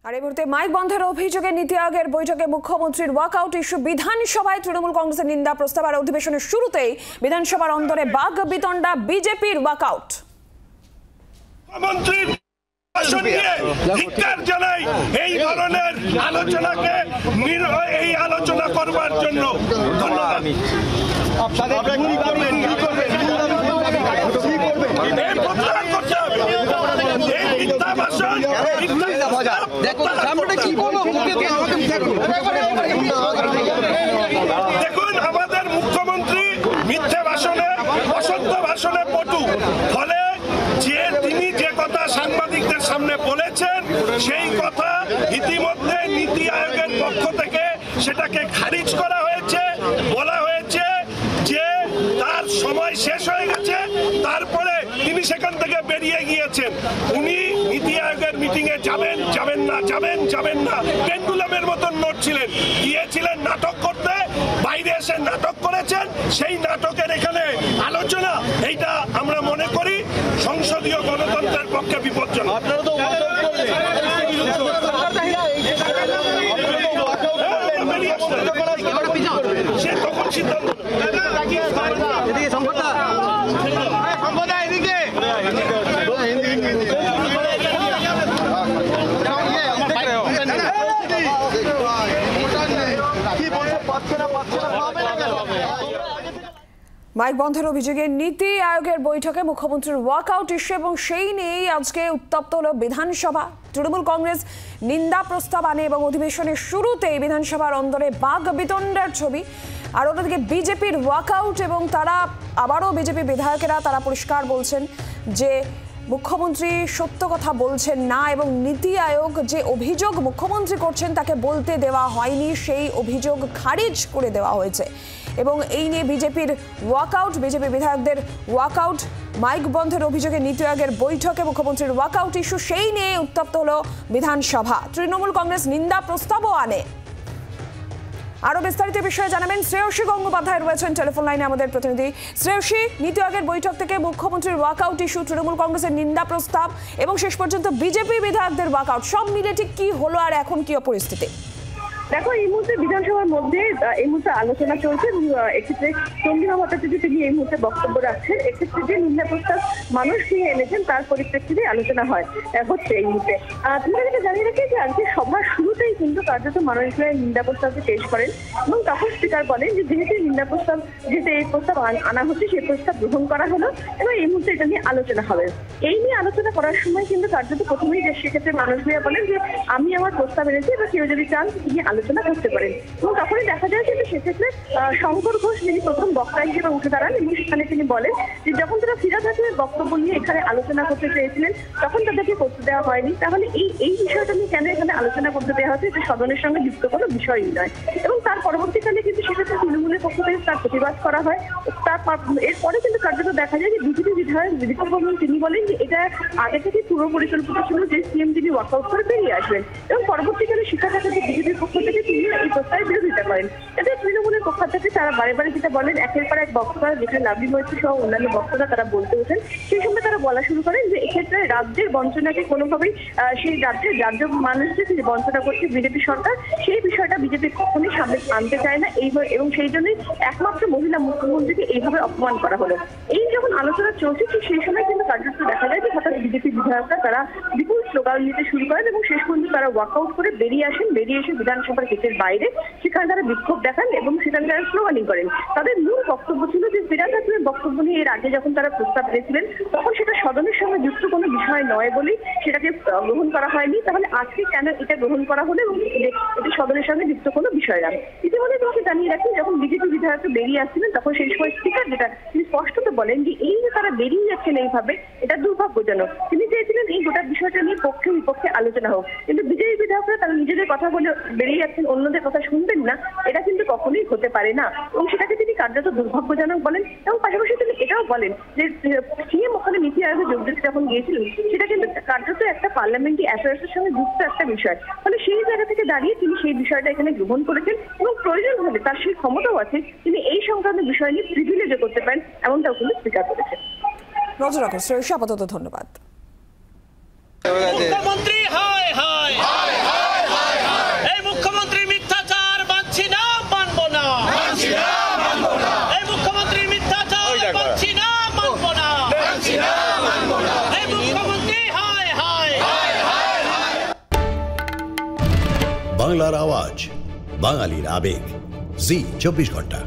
আর এই মুহূর্তে মাইক বন্ধের অভিযোগে নীতি আয়োগের বৈঠকে মুখ্যমন্ত্রীর ওয়াকআউট ইস্যু। বিধানসভায় তৃণমূল কংগ্রেসের নিন্দা প্রস্তাব আর অধিবেশনের শুরুতেই বিধানসভার অন্দরে বাঘ বিতণ্ডা, বিজেপির ওয়াকআউট। এই ধরনের আলোচনাকে এই আলোচনা করবার জন্য ধন্যবাদ। দেখুন, আমাদের মুখ্যমন্ত্রী মিথ্যে ভাষণে, অসত্য ভাষণে পটু, ফলে তিনি যে কথা সাংবাদিকদের সামনে বলেছেন সেই কথা ইতিমধ্যে নীতি আয়োগের পক্ষ থেকে সেটাকে খারিজ করা হয়েছে। বলা হয়েছে যে তার সময় শেষ হয়ে গেছে, তারপরে তিনি সেখান থেকে বেরিয়ে গিয়েছেন। উনি নীতি আয়োগের মিটিং এ যাবেন যাবেন না, যাবেন যাবেন না, পেন্ডুলামের মতন নড়ছিলেন। গিয়েছিলেন নাটক করতে, বাইরে এসে নাটক করেছেন। সেই নাটকের এখানে আলোচনা, এইটা আমরা মনে করি সংসদীয় গণতন্ত্রের পক্ষে বিপজ্জনক। সে তখন সিদ্ধান্ত মাইক বন্ধের অভিযোগে নীতি আয়োগের বৈঠকে মুখ্যমন্ত্রীর ওয়াকআউট ইস্যু এবং সেই নিয়েই আজকে উত্তপ্ত হল বিধানসভা। তৃণমূল কংগ্রেস নিন্দা প্রস্তাব আনে এবং অধিবেশনের শুরুতেই বিধানসভার অন্দরে বাঘ বিতণ্ডার ছবি। আর অন্যদিকে বিজেপির ওয়াকআউট এবং তারা আবারও বিজেপি বিধায়কেরা তারা পরিষ্কার বলছেন যে মুখ্যমন্ত্রী সত্য কথা বলছেন না এবং নীতি আয়োগ যে অভিযোগ মুখ্যমন্ত্রী করছেন তাকে বলতে দেওয়া হয়নি, সেই অভিযোগ খারিজ করে দেওয়া হয়েছে। এবং এই নিয়ে বিজেপির ওয়াকআউট, বিজেপি বিধায়কদের ওয়াকআউট, মাইক বন্ধের অভিযোগে নীতি আয়োগের বৈঠকে মুখ্যমন্ত্রীর ওয়াকআউট ইস্যু, সেই নিয়ে উত্তপ্ত হলো বিধানসভা। তৃণমূল কংগ্রেস নিন্দা প্রস্তাবও আনে। আরো বিস্তারিত বিষয়ে জানাবেন শ্রেয়সী গঙ্গোপাধ্যায়, রয়েছেন টেলিফোন লাইনে আমাদের প্রতিনিধি। শ্রেয়সী, নীতি আয়োগের বৈঠক থেকে মুখ্যমন্ত্রীর ওয়াকআউট ইস্যু, তৃণমূল কংগ্রেসের নিন্দা প্রস্তাব এবং শেষ পর্যন্ত বিজেপি বিধায়কদের ওয়াকআউট, সব মিলে ঠিক কি হলো আর এখন কি পরিস্থিতি? দেখো, এই মুহূর্তে বিধানসভার মধ্যে এই মুহূর্তে আলোচনা চলছে এবং এক্ষেত্রে চন্দ্রিমা ভট্টাচার্য তিনি এই মুহূর্তে বক্তব্য রাখছেন। এক্ষেত্রে যে নিন্দা প্রস্তাব মানুষ নিয়ে এনেছেন তার পরিপ্রেক্ষিতে আলোচনা হচ্ছে এই মুহূর্তে। তোমাদেরকে জানিয়ে রাখি যে আজকে সভার শুরুতেই কিন্তু কার্যত মানুষরা নিন্দা প্রস্তাবকে পেশ করেন এবং তখন স্পিকার বলেন যে যেহেতু নিন্দা প্রস্তাব, যেহেতু এই প্রস্তাব আনা হচ্ছে সেই প্রস্তাব গ্রহণ করা হলো এবং এই মুহূর্তে এটা নিয়ে আলোচনা হবে। এই নিয়ে আলোচনা করার সময় কিন্তু কার্যত প্রথমেই যে সেক্ষেত্রে মানুষরা বলেন যে আমি আমার প্রস্তাব এনেছি বা কেউ যদি চান তিনি আলোচনা করতে পারেন। এবং তখনই দেখা যায় কিন্তু সেক্ষেত্রে শঙ্কর ঘোষ যিনি প্রথম বক্তা হিসেবে উঠে দাঁড়ান এবং সেখানে তিনি বলেন যে যখন তারা ফিরাদ হাকিমের বক্তব্য নিয়ে এখানে আলোচনা করতে চেয়েছিলেন তখন তাদেরকে করতে দেওয়া হয়নি, তাহলে এই বিষয়টা নিয়ে কেন এখানে আলোচনা করতে দেওয়া হচ্ছে, এটা সদনের সঙ্গে যুক্ত কোনো বিষয়ই নয়। এবং তার পরবর্তীকালে কিন্তু সেক্ষেত্রে তৃণমূলের পক্ষ থেকে তার প্রতিবাদ করা হয়। এরপরে কিন্তু কার্যত দেখা যায় যে বিজেপি বিধায়ক দীপক বর্মন তিনি বলেন যে এটা আগে থেকে পূর্ব পরিকল্পিত ছিল যে সিএম তিনি ওয়াকআউট করে বেরিয়ে আসবেন এবং পরবর্তীকালে শিক্ষা খাতে বিজেপির পক্ষ থেকে তিনি এই প্রস্তাবের বিরোধিতা করেন। এতে তৃণমূলের পক্ষ থেকে তারা বারে বারে যেটা বলেন, একের পর এক বক্তব্য যেখানে লাভলি মৈত্রী সহ অন্যান্য বক্তারা তারা বলতে ওঠেন, সেই সময় তারা বলা শুরু করেন যে এক্ষেত্রে রাজ্যের বঞ্চনাকে কোনোভাবেই সেই রাজ্য মানুষকে যে বঞ্চনা করছে বিজেপি সরকার, সেই বিষয়টা বিজেপি কখনোই সামনে আনতে চায় না এবং সেই জন্যই একমাত্র মহিলা মুখ্যমন্ত্রীকে এইভাবে অপমান করা হলো। এই যখন আলোচনা চলছে ঠিক সেই সময় কিন্তু কার্যত দেখা যায় যে হঠাৎ বিজেপি বিধায়করা তারা বিপুল স্লোগান দিতে শুরু করেন এবং শেষ পর্যন্ত তারা ওয়াকআউট করে বেরিয়ে আসেন। বেরিয়ে এসে বিধানসভার গেটের বাইরে সেখানে তারা বিক্ষোভ দেখান এবং সেখানে তারা স্লোগানিং করেন। তাদের মূল বক্তব্য ছিল যে ফিরাদ হাকিমের বক্তব্য নিয়ে এর আগে যখন তারা প্রস্তাব দিয়েছিলেন তখন সেটা সদনের সঙ্গে যুক্ত কোনো বিষয় নয় বলেই সেটাকে গ্রহণ করা হয়নি, তাহলে আজকে কেন এটা গ্রহণ করা হলো এবং এটা সদনের সঙ্গে যুক্ত কোনো বিষয় নয়। ইতিমধ্যে তোমাকে জানিয়ে রাখি যখন বিজেপি বিধায়ক বেরিয়ে আসছিলেন তখন সেই সময় স্পিকার যেটা তিনি স্পষ্টত বলেন যে এই যে তারা বেরিয়ে যাচ্ছেন এইভাবে এটা দুর্ভাগ্যজনক। তিনি চেয়েছিলেন এই গোটা বিষয়টা নিয়ে পক্ষে বিপক্ষে আলোচনা হোক, কিন্তু বিজেপি বিধায়করা তারা নিজেদের কথা বলে বেরিয়ে যাচ্ছেন, অন্যদের কথা শুনবেন না, এটা কিন্তু কখনোই হতে পারে না এবং সেটাকে তিনি কার্যত দুর্ভাগ্যজনক বলেন। এবং পাশাপাশি তিনি এটাও বলেন যে সিএম ওখানে নীতি আয়োগে যোগ দিতে যখন গিয়েছিলেন সেটা কিন্তু কার্যত একটা পার্লামেন্টারি অ্যাফেয়ার্সের সঙ্গে যুক্ত একটা বিষয়, ফলে সেই জায়গা থেকে দাঁড়িয়ে তিনি সেই বিষয়টা এখানে গ্রহণ করেছেন এবং প্রয়োজন হলে তার সেই ক্ষমতাও আছে তিনি এই সংক্রান্ত বিষয় নিয়ে প্রিভিলেজও করতে পারেন, এমনটাও কিন্তু স্বীকার করেছেন। নজর রাখুন শ্রেয়সী, আপাতত ধন্যবাদ। মুখ্যমন্ত্রী হায় হায় হায় হায় বাংলার আওয়াজ, বাঙালির আবেগ, জি 24 ঘন্টা।